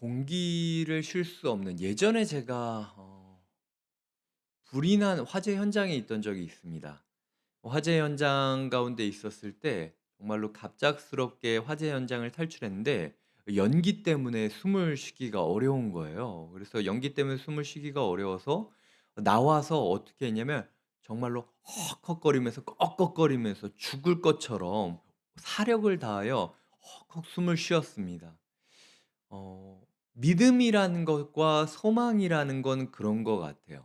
공기를 쉴 수 없는 예전에 제가 불이 난 화재 현장에 있던 적이 있습니다. 화재 현장 가운데 있었을 때 정말로 갑작스럽게 화재 현장을 탈출했는데 연기 때문에 숨을 쉬기가 어려운 거예요. 그래서 연기 때문에 숨을 쉬기가 어려워서 나와서 어떻게 했냐면 정말로 헉헉거리면서 꺽꺽거리면서 죽을 것처럼 사력을 다하여 헉헉 숨을 쉬었습니다. 어 믿음이라는 것과 소망이라는 건 그런 것 같아요.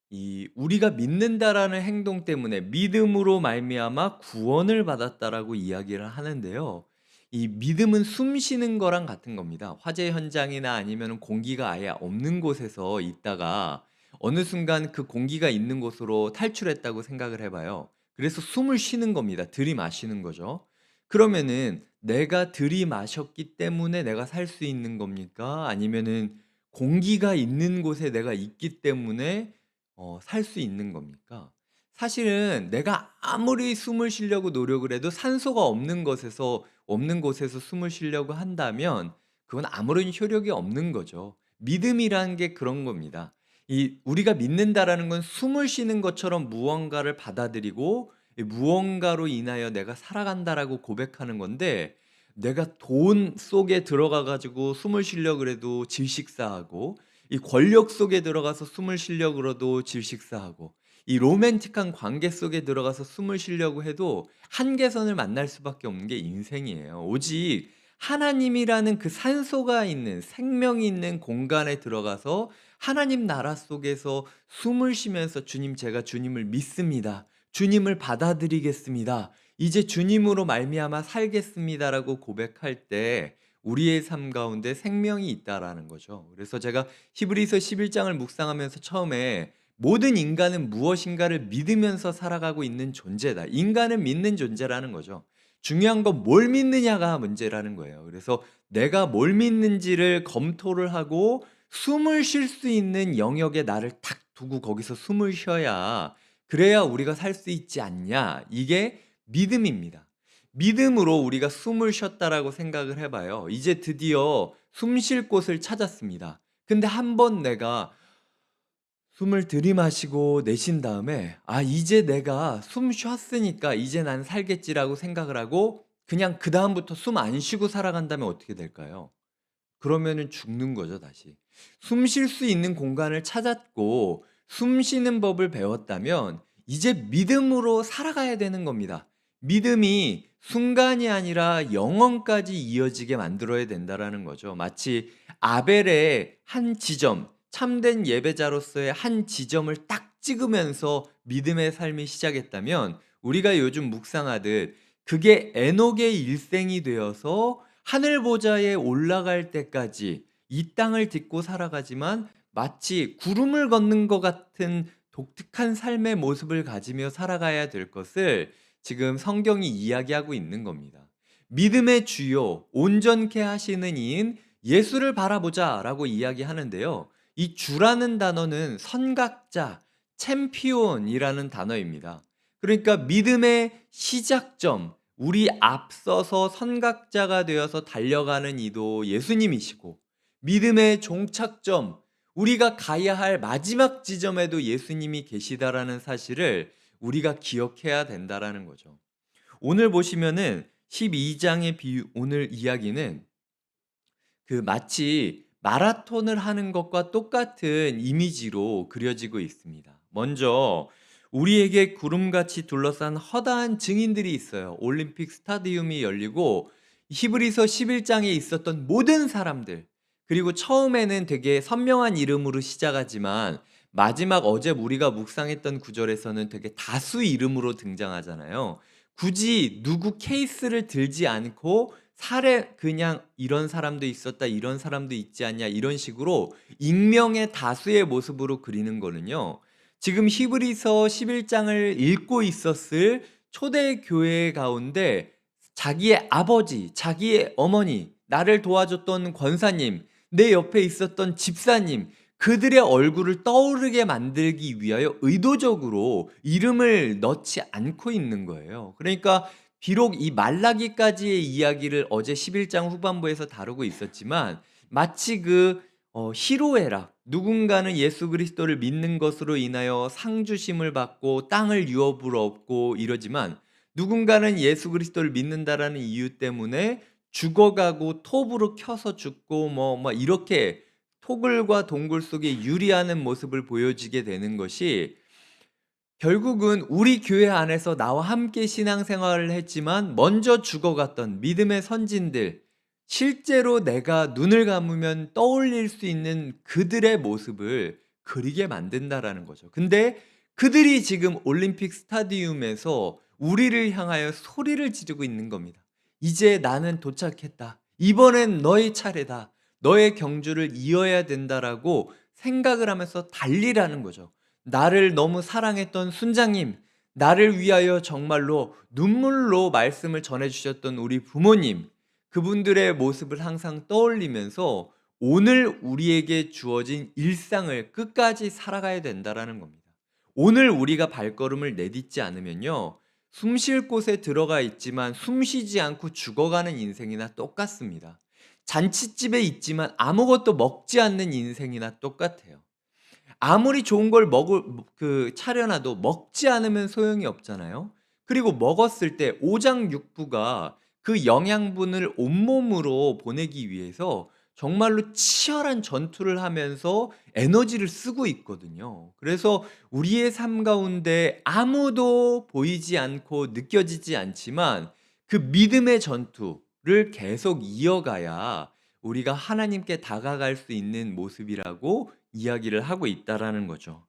이 우리가 믿는다라는 행동 때문에 믿음으로 말미암아 구원을 받았다라고 이야기를 하는데요. 이 믿음은 숨 쉬는 거랑 같은 겁니다. 화재 현장이나 아니면 공기가 아예 없는 곳에서 있다가 어느 순간 그 공기가 있는 곳으로 탈출했다고 생각을 해 봐요. 그래서 숨을 쉬는 겁니다. 들이마시는 거죠. 그러면은 내가 들이마셨기 때문에 내가 살 수 있는 겁니까? 아니면은 공기가 있는 곳에 내가 있기 때문에 살 수 있는 겁니까? 사실은 내가 아무리 숨을 쉬려고 노력을 해도 산소가 없는 곳에서 숨을 쉬려고 한다면 그건 아무런 효력이 없는 거죠. 믿음이라는 게 그런 겁니다. 이 우리가 믿는다라는 건 숨을 쉬는 것처럼 무언가를 받아들이고 이 무언가로 인하여 '내가 살아간다.'라고 고백하는 건데 내가 돈 속에 들어가 가지고 숨을 쉬려고 그래도 질식사하고 이 권력 속에 들어가서 숨을 쉬려고 그래도 질식사하고 이 로맨틱한 관계 속에 들어가서 숨을 쉬려고 해도 한계선을 만날 수밖에 없는 게 인생이에요. 오직 하나님이라는 그 산소가 있는 생명이 있는 공간에 들어가서 하나님 나라 속에서 숨을 쉬면서 "주님 제가 주님을 믿습니다. 주님을 받아들이겠습니다. 이제 주님으로 말미암아 살겠습니다."라고 고백할 때 우리의 삶 가운데 생명이 있다라는 거죠. 그래서 제가 히브리서 11 장을 묵상하면서 처음에 '모든 인간은 무엇인가를 믿으면서 살아가고 있는 존재다.' 인간은 믿는 존재라는 거죠. 중요한 건 뭘 믿느냐가 문제라는 거예요. 그래서 내가 뭘 믿는지를 검토를 하고 숨을 쉴 수 있는 영역에 나를 탁 두고 거기서 숨을 쉬어야 그래야 우리가 살 수 있지 않냐. 이게 믿음입니다. 믿음으로 우리가 숨을 쉬었다라고 생각을 해 봐요. 이제 드디어 숨 쉴 곳을 찾았습니다. 근데 한번 내가 숨을 들이마시고 내쉰 다음에 '아 이제 내가 숨 쉬었으니까 이제 난 살겠지.'라고 생각을 하고 그냥 그다음부터 숨 안 쉬고 살아간다면 어떻게 될까요? 그러면은 죽는 거죠 다시. 숨 쉴 수 있는 공간을 찾았고 숨 쉬는 법을 배웠다면 이제 믿음으로 살아가야 되는 겁니다. 믿음이 순간이 아니라 영원까지 이어지게 만들어야 된다라는 거죠. 마치 아벨의 한 지점, 참된 예배자로서의 한 지점을 딱 찍으면서 믿음의 삶이 시작했다면 우리가 요즘 묵상하듯 그게 에녹의 일생이 되어서 하늘 보좌에 올라갈 때까지 이 땅을 딛고 살아가지만 마치 구름을 걷는 것 같은 독특한 삶의 모습을 가지며 살아가야 될 것을 지금 성경이 이야기하고 있는 겁니다. 믿음의 주요 온전케 하시는 이인 예수를 바라보자라고 이야기하는데요. 이 주라는 단어는 선각자, 챔피온이라는 단어입니다. 그러니까 믿음의 시작점, 우리 앞서서 선각자가 되어서 달려가는 이도 예수님이시고 믿음의 종착점, 우리가 가야 할 마지막 지점에도 예수님이 계시다라는 사실을 우리가 기억해야 된다라는 거죠. 오늘 보시면은 12 장의 오늘 이야기는 그 마치 마라톤을 하는 것과 똑같은 이미지로 그려지고 있습니다. 먼저 우리에게 구름같이 둘러싼 허다한 증인들이 있어요. 올림픽 스타디움이 열리고 히브리서 11 장에 있었던 모든 사람들, 그리고 처음에는 되게 선명한 이름으로 시작하지만 마지막 어제 우리가 묵상했던 구절에서는 되게 다수 이름으로 등장하잖아요. 굳이 누구 케이스를 들지 않고 사례 그냥 "이런 사람도 있었다. 이런 사람도 있지 않냐." 이런 식으로 익명의 다수의 모습으로 그리는 거는요. 지금 히브리서 11 장을 읽고 있었을 초대 교회 가운데 자기의 아버지, 자기의 어머니, 나를 도와줬던 권사님, 내 옆에 있었던 집사님, 그들의 얼굴을 떠오르게 만들기 위하여 의도적으로 이름을 넣지 않고 있는 거예요. 그러니까 비록 이 말라기까지의 이야기를 어제 11장 후반부에서 다루고 있었지만 마치 그 희로애락, 누군가는 예수 그리스도를 믿는 것으로 인하여 상 주심을 받고 땅을 유업으로 얻고 이러지만, 누군가는 예수 그리스도를 믿는다라는 이유 때문에 죽어가고 톱으로 켜서 죽고 막 이렇게 토굴과 동굴 속에 유리하는 모습을 보여지게 되는 것이, 결국은 우리 교회 안에서 나와 함께 신앙생활을 했지만 먼저 죽어갔던 믿음의 선진들, 실제로 내가 눈을 감으면 떠올릴 수 있는 그들의 모습을 그리게 만든다라는 거죠. 근데 그들이 지금 올림픽 스타디움에서 우리를 향하여 소리를 지르고 있는 겁니다. "이제 나는 도착했다. 이번엔 너의 차례다. 너의 경주를 이어야 된다."라고 생각을 하면서 달리라는 거죠. 나를 너무 사랑했던 순장님, 나를 위하여 정말로 눈물로 말씀을 전해 주셨던 우리 부모님, 그분들의 모습을 항상 떠올리면서 오늘 우리에게 주어진 일상을 끝까지 살아가야 된다라는 겁니다. 오늘 우리가 발걸음을 내딛지 않으면요, 숨쉴 곳에 들어가 있지만 숨 쉬지 않고 죽어가는 인생이나 똑같습니다. 잔칫집에 있지만 아무것도 먹지 않는 인생이나 똑같아요. 아무리 좋은 걸 먹을 차려놔도 먹지 않으면 소용이 없잖아요. 그리고 먹었을 때 오장육부가 그 영양분을 온몸으로 보내기 위해서 정말로 치열한 전투를 하면서 에너지를 쓰고 있거든요. 그래서 우리의 삶 가운데 아무도 보이지 않고 느껴지지 않지만 그 믿음의 전투를 계속 이어가야 우리가 하나님께 다가갈 수 있는 모습이라고 이야기를 하고 있다라는 거죠.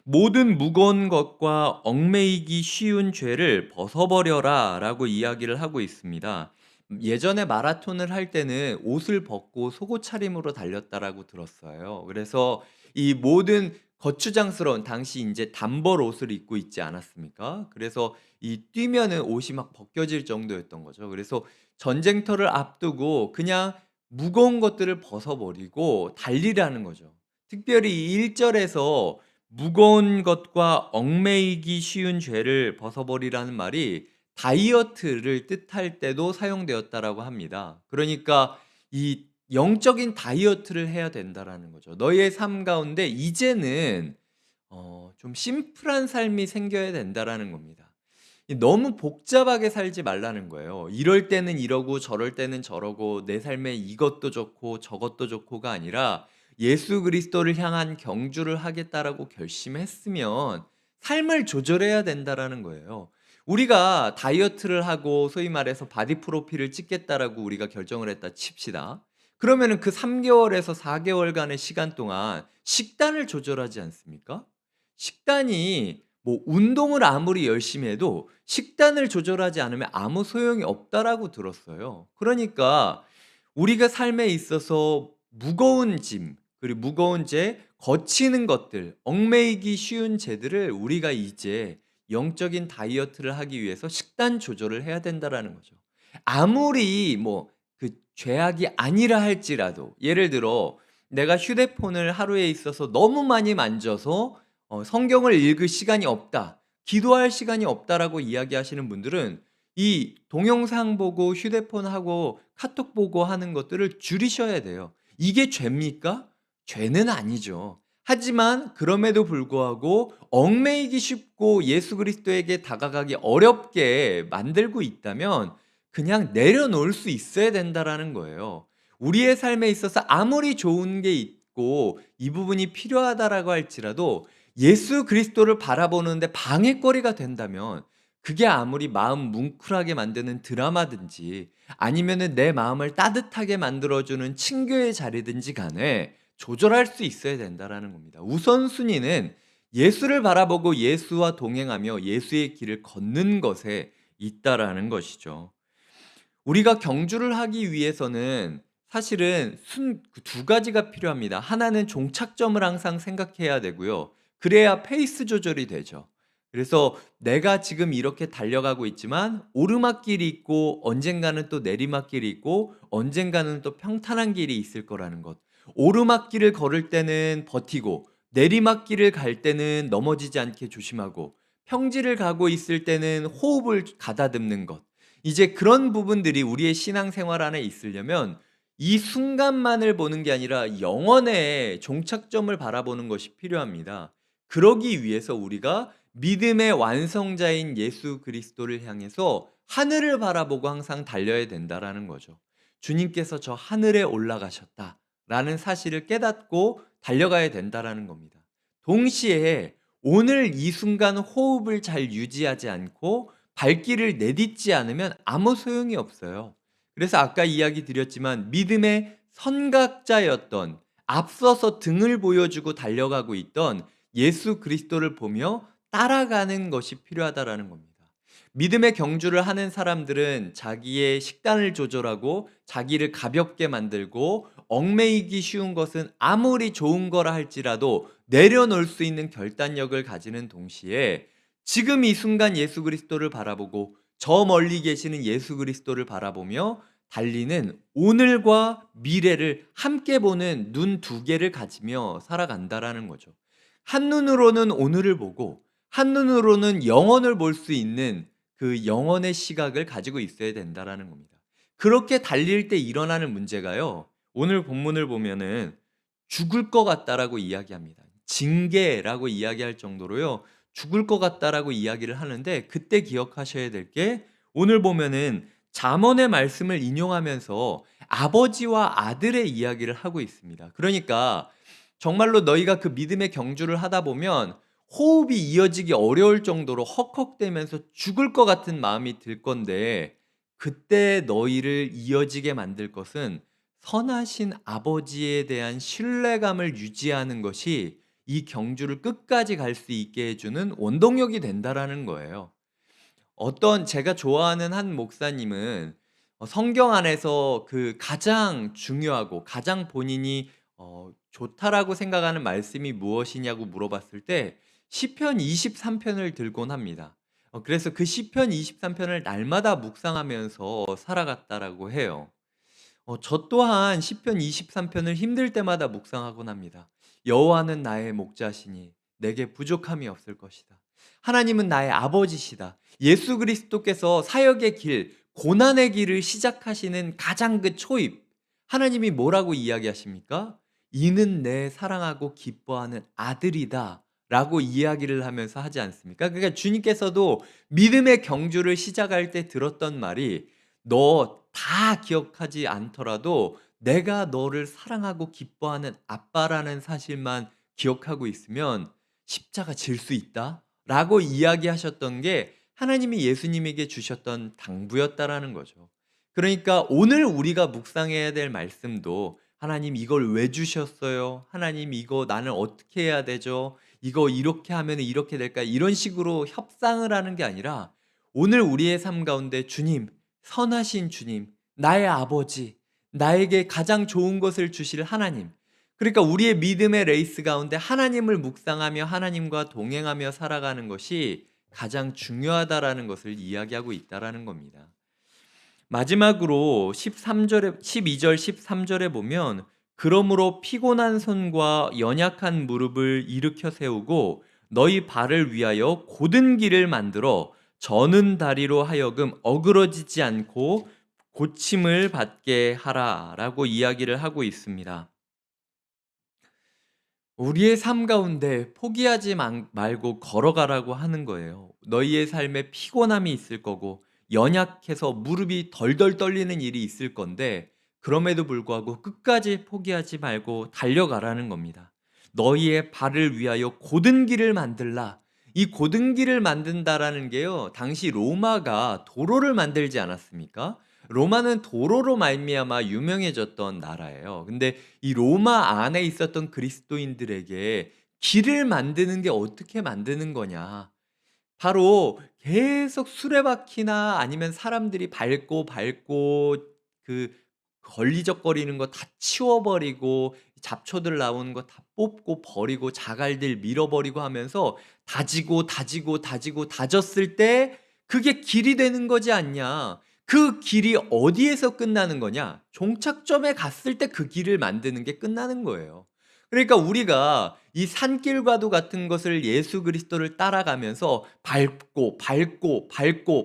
"모든 무거운 것과 얽매이기 쉬운 죄를 벗어버려라라고 이야기를 하고 있습니다. 예전에 마라톤을 할 때는 옷을 벗고 속옷 차림으로 달렸다라고 들었어요. 그래서 이 모든 거추장스러운, 당시 인제 단벌 옷을 입고 있지 않았습니까? 그래서 이 뛰면은 옷이 막 벗겨질 정도였던 거죠. 그래서 전쟁터를 앞두고 그냥 무거운 것들을 벗어버리고 달리라는 거죠. 특별히 이 1 절에서 무거운 것과 얽매이기 쉬운 죄를 벗어버리라는 말이 다이어트를 뜻할 때도 사용되었다라고 합니다. 그러니까 이 영적인 다이어트를 해야 된다라는 거죠. 너의 삶 가운데 이제는 좀 심플한 삶이 생겨야 된다라는 겁니다. 이 너무 복잡하게 살지 말라는 거예요. 이럴 때는 이러고 저럴 때는 저러고 내 삶에 이것도 좋고 저것도 좋고가 아니라 예수 그리스도를 향한 경주를 하겠다라고 결심했으면 삶을 조절해야 된다라는 거예요. 우리가 다이어트를 하고 소위 말해서 바디 프로필을 찍겠다라고 우리가 결정을 했다 칩시다. 그러면은 그 3 개월에서 4 개월간의 시간 동안 식단을 조절하지 않습니까? 식단이 뭐 운동을 아무리 열심히 해도 식단을 조절하지 않으면 아무 소용이 없다라고 들었어요. 그러니까 우리가 삶에 있어서 무거운 짐, 그리고 무거운 죄, 거치는 것들, 얽매이기 쉬운 죄들을 우리가 이제 영적인 다이어트를 하기 위해서 식단 조절을 해야 된다라는 거죠. 아무리 뭐 그 죄악이 아니라 할지라도, 예를 들어 내가 휴대폰을 하루에 있어서 너무 많이 만져서 성경을 읽을 시간이 없다, 기도할 시간이 없다라고 이야기하시는 분들은 이 동영상 보고 휴대폰 하고 카톡 보고 하는 것들을 줄이셔야 돼요. 이게 죄입니까? 죄는 아니죠. 하지만 그럼에도 불구하고 얽매이기 쉽고 예수 그리스도에게 다가가기 어렵게 만들고 있다면 그냥 내려놓을 수 있어야 된다라는 거예요. 우리의 삶에 있어서 아무리 좋은 게 있고 이 부분이 필요하다라고 할지라도 예수 그리스도를 바라보는데 방해거리가 된다면, 그게 아무리 마음 뭉클하게 만드는 드라마든지 아니면은 내 마음을 따뜻하게 만들어주는 친교의 자리든지 간에 조절할 수 있어야 된다라는 겁니다. 우선순위는 예수를 바라보고 예수와 동행하며 예수의 길을 걷는 것에 있다라는 것이죠. 우리가 경주를 하기 위해서는 사실은 두 가지가 필요합니다. 하나는 종착점을 항상 생각해야 되고요. 그래야 페이스 조절이 되죠. 그래서 내가 지금 이렇게 달려가고 있지만 오르막길이 있고 언젠가는 또 내리막길이 있고 언젠가는 또 평탄한 길이 있을 거라는 것. 오르막길을 걸을 때는 버티고 내리막길을 갈 때는 넘어지지 않게 조심하고 평지를 가고 있을 때는 호흡을 가다듬는 것. 이제 그런 부분들이 우리의 신앙생활 안에 있으려면 이 순간만을 보는 게 아니라 영원의 종착점을 바라보는 것이 필요합니다. 그러기 위해서 우리가 믿음의 완성자인 예수 그리스도를 향해서 하늘을 바라보고 항상 달려야 된다라는 거죠. 주님께서 저 하늘에 올라가셨다라는 사실을 깨닫고 달려가야 된다라는 겁니다. 동시에 오늘 이 순간 호흡을 잘 유지하지 않고 발길을 내딛지 않으면 아무 소용이 없어요. 그래서 아까 이야기 드렸지만 믿음의 선각자였던, 앞서서 등을 보여주고 달려가고 있던 예수 그리스도를 보며 따라가는 것이 필요하다라는 겁니다. 믿음의 경주를 하는 사람들은 자기의 식단을 조절하고 자기를 가볍게 만들고, 얽매이기 쉬운 것은 아무리 좋은 거라 할지라도 내려놓을 수 있는 결단력을 가지는 동시에 지금 이 순간 예수 그리스도를 바라보고 저 멀리 계시는 예수 그리스도를 바라보며 달리는, 오늘과 미래를 함께 보는 눈 두 개를 가지며 살아간다라는 거죠. 한눈으로는 오늘을 보고 한눈으로는 영혼을 볼 수 있는 그 영혼의 시각을 가지고 있어야 된다라는 겁니다. 그렇게 달릴 때 일어나는 문제가요, 오늘 본문을 보면은 죽을 것 같다라고 이야기합니다. 징계라고 이야기할 정도로요, 죽을 것 같다라고 이야기를 하는데, 그때 기억하셔야 될 게, 오늘 보면은 잠언의 말씀을 인용하면서 아버지와 아들의 이야기를 하고 있습니다. 그러니까 정말로 너희가 그 믿음의 경주를 하다 보면 호흡이 이어지기 어려울 정도로 헉헉대면서 죽을 것 같은 마음이 들 건데, 그때 너희를 이어지게 만들 것은 선하신 아버지에 대한 신뢰감을 유지하는 것이 이 경주를 끝까지 갈 수 있게 해주는 원동력이 된다라는 거예요. 어떤 제가 좋아하는 한 목사님은 성경 안에서 그 가장 중요하고 가장 본인이 좋다라고 생각하는 말씀이 무엇이냐고 물어봤을 때 시편 23편을 들곤 합니다. 그래서 그 시편 23편을 날마다 묵상하면서 살아갔다라고 해요. 저 또한 시편 23편을 힘들 때마다 묵상하곤 합니다. 여호와는 나의 목자시니 내게 부족함이 없을 것이다. 하나님은 나의 아버지시다. 예수 그리스도께서 사역의 길, 고난의 길을 시작하시는 가장 그 초입, 하나님이 뭐라고 이야기하십니까? 이는 내 사랑하고 기뻐하는 아들이다 라고 이야기를 하면서 하지 않습니까? 그러니까 주님께서도 믿음의 경주를 시작할 때 들었던 말이, 너 다 기억하지 않더라도 내가 너를 사랑하고 기뻐하는 아빠라는 사실만 기억하고 있으면 십자가 질 수 있다 라고 이야기하셨던 게 하나님이 예수님에게 주셨던 당부였다라는 거죠. 그러니까 오늘 우리가 묵상해야 될 말씀도, 하나님 이걸 왜 주셨어요? 하나님 이거 나는 어떻게 해야 되죠? 이거 이렇게 하면 이렇게 될까? 이런 식으로 협상을 하는 게 아니라, 오늘 우리의 삶 가운데 주님, 선하신 주님, 나의 아버지, 나에게 가장 좋은 것을 주실 하나님. 그러니까 우리의 믿음의 레이스 가운데 하나님을 묵상하며 하나님과 동행하며 살아가는 것이 가장 중요하다라는 것을 이야기하고 있다라는 겁니다. 마지막으로 13절에 12절 13절에 보면, 그러므로 피곤한 손과 연약한 무릎을 일으켜 세우고 너희 발을 위하여 곧은 길을 만들어 저는 다리로 하여금 어그러지지 않고 고침을 받게 하라라고 이야기를 하고 있습니다. 우리의 삶 가운데 포기하지 말고 걸어가라고 하는 거예요. 너희의 삶에 피곤함이 있을 거고 연약해서 무릎이 덜덜 떨리는 일이 있을 건데, 그럼에도 불구하고 끝까지 포기하지 말고 달려가라는 겁니다. 너희의 발을 위하여 곧은 길을 만들라. 이 곧은 길을 만든다라는 게요, 당시 로마가 도로를 만들지 않았습니까? 로마는 도로로 말미암아 유명해졌던 나라예요. 근데 이 로마 안에 있었던 그리스도인들에게 길을 만드는 게 어떻게 만드는 거냐? 바로 계속 수레바퀴나 아니면 사람들이 밟고 그 걸리적거리는 거 다 치워버리고, 잡초들 나오는 거 다 뽑고 버리고, 자갈들 밀어버리고 하면서 다지고 다졌을 때 그게 길이 되는 거지 않냐. 그 길이 어디에서 끝나는 거냐? 종착점에 갔을 때 그 길을 만드는 게 끝나는 거예요. 그러니까 우리가 이 산길과도 같은 것을 예수 그리스도를 따라가면서 밟고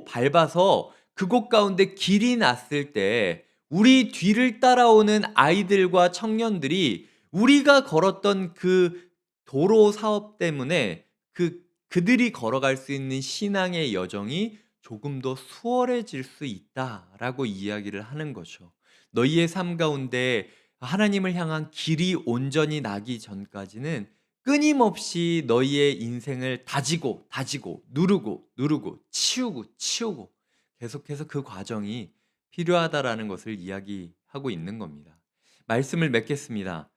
밟아서 그곳 가운데 길이 났을 때 우리 뒤를 따라오는 아이들과 청년들이 우리가 걸었던 그 도로 사업 때문에 그들이 걸어갈 수 있는 신앙의 여정이 조금 더 수월해질 수 있다라고 이야기를 하는 거죠. 너희의 삶 가운데 하나님을 향한 길이 온전히 나기 전까지는 끊임없이 너희의 인생을 다지고 누르고 치우고 계속해서 그 과정이 필요하다라는 것을 이야기하고 있는 겁니다. 말씀을 맺겠습니다.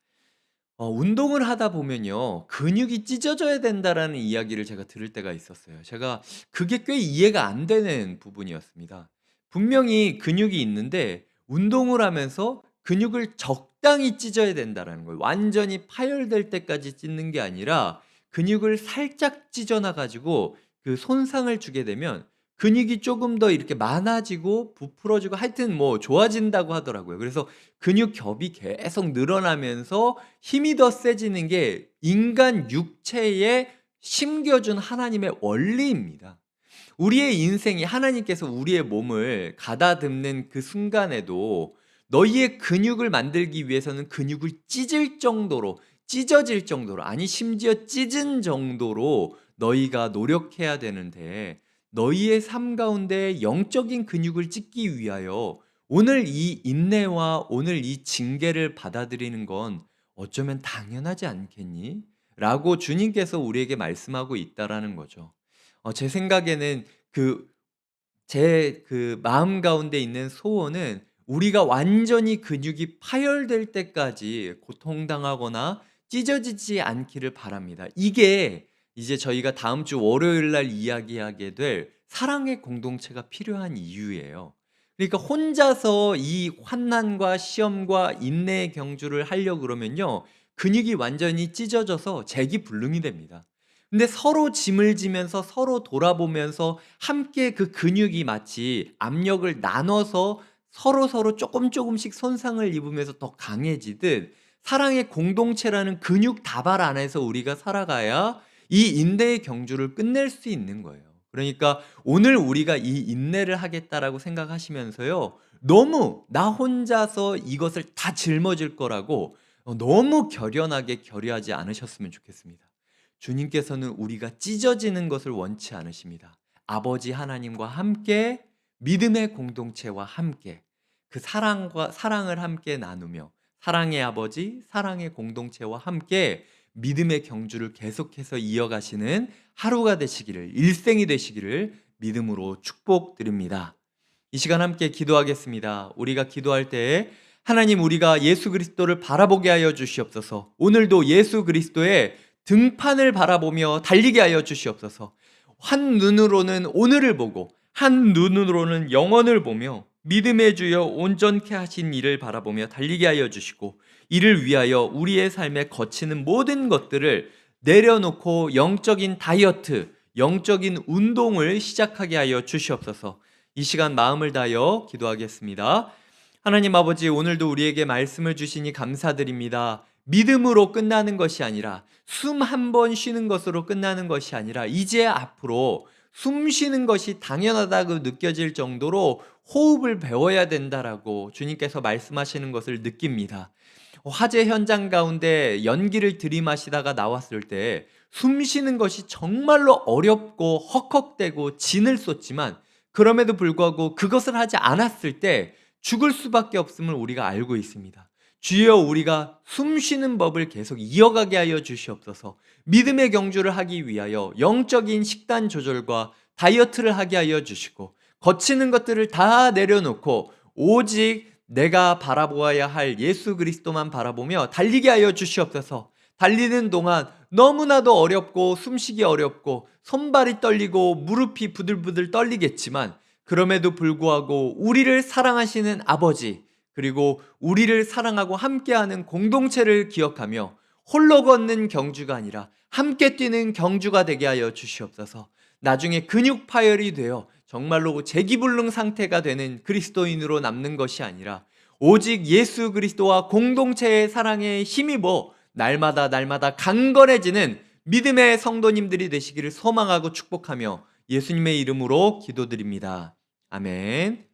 운동을 하다 보면요, 근육이 찢어져야 된다라는 이야기를 제가 들을 때가 있었어요. 제가 그게 꽤 이해가 안 되는 부분이었습니다. 분명히 근육이 있는데 운동을 하면서 근육을 적당히 찢어야 된다라는 거예요. 완전히 파열될 때까지 찢는 게 아니라 근육을 살짝 찢어놔 가지고 그 손상을 주게 되면 근육이 조금 더 이렇게 많아지고 부풀어지고 하여튼 뭐 좋아진다고 하더라고요. 그래서 근육 겹이 계속 늘어나면서 힘이 더 세지는 게 인간 육체에 심겨준 하나님의 원리입니다. 우리의 인생이 하나님께서 우리의 몸을 가다듬는 그 순간에도 너희의 근육을 만들기 위해서는 근육을 찢어질 정도로, 아니 심지어 찢은 정도로 너희가 노력해야 되는데, 너희의 삶 가운데 영적인 근육을 찢기 위하여 오늘 이 인내와 오늘 이 징계를 받아들이는 건 어쩌면 당연하지 않겠니? 라고 주님께서 우리에게 말씀하고 있다라는 거죠. 제 생각에는 제 마음 가운데 있는 소원은 우리가 완전히 근육이 파열될 때까지 고통당하거나 찢어지지 않기를 바랍니다. 이게 이제 저희가 다음 주 월요일 날 이야기하게 될 사랑의 공동체가 필요한 이유예요. 그러니까 혼자서 이 환난과 시험과 인내의 경주를 하려고 그러면요, 근육이 완전히 찢어져서 재기불능이 됩니다. 근데 서로 짐을 지면서 서로 돌아보면서 함께 그 근육이 마치 압력을 나눠서 서로서로 조금씩 손상을 입으면서 더 강해지듯, 사랑의 공동체라는 근육 다발 안에서 우리가 살아가야 이 인내의 경주를 끝낼 수 있는 거예요. 그러니까 오늘 우리가 이 인내를 하겠다라고 생각하시면서요, 너무 나 혼자서 이것을 다 짊어질 거라고 너무 결연하게 결의하지 않으셨으면 좋겠습니다. 주님께서는 우리가 찢어지는 것을 원치 않으십니다. 아버지 하나님과 함께, 믿음의 공동체와 함께 그 사랑을 함께 나누며, 사랑의 아버지, 사랑의 공동체와 함께 믿음의 경주를 계속해서 이어가시는 하루가 되시기를, 일생이 되시기를 믿음으로 축복드립니다. 이 시간 함께 기도하겠습니다. 우리가 기도할 때에 하나님, 우리가 예수 그리스도를 바라보게 하여 주시옵소서. 오늘도 예수 그리스도의 등판을 바라보며 달리게 하여 주시옵소서. 한 눈으로는 오늘을 보고 한 눈으로는 영원을 보며 믿음의 주여 온전케 하신 이를 바라보며 달리게 하여 주시고, 이를 위하여 우리의 삶에 거치는 모든 것들을 내려놓고 영적인 다이어트, 영적인 운동을 시작하게 하여 주시옵소서. 이 시간 마음을 다하여 기도하겠습니다. 하나님 아버지, 오늘도 우리에게 말씀을 주시니 감사드립니다. 믿음으로 끝나는 것이 아니라, 숨 한 번 쉬는 것으로 끝나는 것이 아니라, 이제 앞으로 숨 쉬는 것이 당연하다고 느껴질 정도로 호흡을 배워야 된다라고 주님께서 말씀하시는 것을 느낍니다. 화재 현장 가운데 연기를 들이마시다가 나왔을 때 숨 쉬는 것이 정말로 어렵고 헉헉대고 진을 쏟지만, 그럼에도 불구하고 그것을 하지 않았을 때 죽을 수밖에 없음을 우리가 알고 있습니다. 주여, 우리가 숨 쉬는 법을 계속 이어가게 하여 주시옵소서. 믿음의 경주를 하기 위하여 영적인 식단 조절과 다이어트를 하게 하여 주시고, 거치는 것들을 다 내려놓고 오직 내가 바라보아야 할 예수 그리스도만 바라보며 달리게 하여 주시옵소서. 달리는 동안 너무나도 어렵고 숨쉬기 어렵고 손발이 떨리고 무릎이 부들부들 떨리겠지만, 그럼에도 불구하고 우리를 사랑하시는 아버지, 그리고 우리를 사랑하고 함께하는 공동체를 기억하며 홀로 걷는 경주가 아니라 함께 뛰는 경주가 되게 하여 주시옵소서. 나중에 근육 파열이 되어 정말로 재기불능 상태가 되는 그리스도인으로 남는 것이 아니라, 오직 예수 그리스도와 공동체의 사랑에 힘입어 날마다 강건해지는 믿음의 성도님들이 되시기를 소망하고 축복하며 예수님의 이름으로 기도드립니다. 아멘.